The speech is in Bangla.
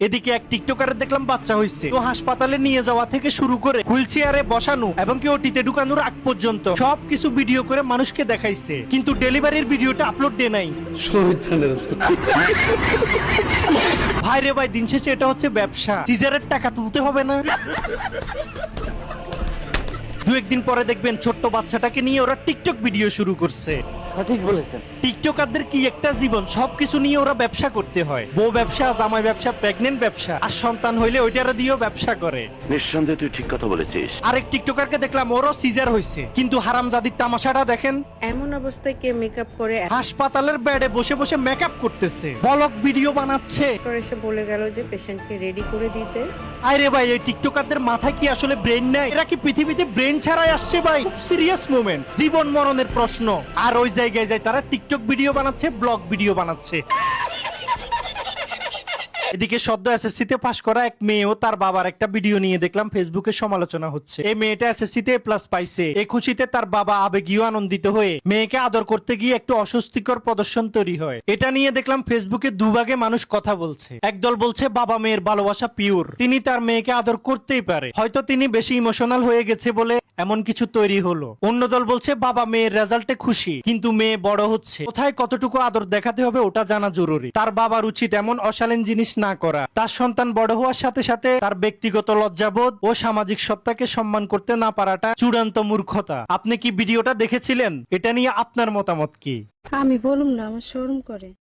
এদিকে এক টিকটকারের দেখলাম বাচ্চা হয়েছে, তো হাসপাতালে নিয়ে যাওয়া থেকে শুরু করে হুইল চেয়ারে বসানো এবং কি ওটিতে ঢুকানোর আগ পর্যন্ত সবকিছু ভিডিও করে মানুষকে দেখাইছে, কিন্তু ডেলিভারির ভিডিওটা আপলোড দেয় নাই। ভাই রে ভাই, দিন শেষে এটা হচ্ছে ব্যবসা, সিজারের টাকা তুলতে হবে না? দু একদিন পরে দেখবেন ছোট্ট বাচ্চাটাকে নিয়ে ওরা টিকটক ভিডিও শুরু করছে। সঠিক বলেছেন। টিকটকারদের কি একটা জীবন, সবকিছু নিয়ে ওরা ব্যবসা করতে হয়। বউ ব্যবসা, জামাই ব্যবসা, প্রেগনেন্ট ব্যবসা, আর সন্তান হইলে ওইটারা দিয়েও ব্যবসা করে। নিঃসন্দেহে তুই ঠিক কথা বলেছিস। আরেক টিকটকারকে দেখলাম ওরও সিজার হয়েছে, কিন্তু হারামজাদির তামাশাটা দেখেন। এমন অবস্থায় কে মেকআপ করে হাসপাতালের বেডে বসে বসে মেকআপ করতেছে, ব্লগ ভিডিও বানাচ্ছে। ডক্টর এসে বলে গেল যে পেশেন্টকে রেডি করে দিতে। আরে ভাই, এই টিকটকারদের মাথায় কি আসলে ব্রেন নাই? এরা কি পৃথিবীতে ব্রেন ছাড়াই আসছে ভাই? সিরিয়াস মোমেন্ট, জীবন মরণের প্রশ্ন। আর ওই জায়গায় যায় তারা টিকটক ভিডিও বানাচ্ছে, ব্লগ ভিডিও বানাচ্ছে। এদিকে সদ্য এসএসসি তে পাশ করা এক মেয়েও তার বাবার একটা ভিডিও নিয়ে দেখলাম ফেসবুকে সমালোচনা হচ্ছে। এই মেয়েটা এসএসসি তে প্লাস পাইছে, এই খুশিতে তার বাবা আবেগীয় আনন্দিত হয়ে মেয়েকে আদর করতে গিয়ে একটু অস্বস্তিকর প্রদর্শন তৈরি হয়। এটা নিয়ে দেখলাম ফেসবুকে দুভাগে মানুষ কথা বলছে। একদল বলছে বাবা মেয়ের ভালোবাসা পিওর, তিনি তার মেয়েকে আদর করতেই পারে, হয়তো তিনি বেশি ইমোশনাল হয়ে গেছে বলে এমন কিছু তৈরি হলো। অন্য দল বলছে বাবা মেয়ের রেজাল্টে খুশি, কিন্তু মেয়ে বড় হচ্ছে, কোথায় কতটুকু আদর দেখাতে হবে ওটা জানা জরুরি। তার বাবার উচিত এমন অশালীন জিনিস না করা। তার সন্তান বড় হওয়ার সাথে সাথে তার ব্যক্তিগত লজ্জাবোধ ও সামাজিক সত্তাকে সম্মান করতে না পারাটা চূড়ান্ত মূর্খতা। আপনি কি ভিডিওটা দেখেছিলেন? এটা নিয়ে আপনার মতামত কি? আমি বলুম না, আমার শরম করে।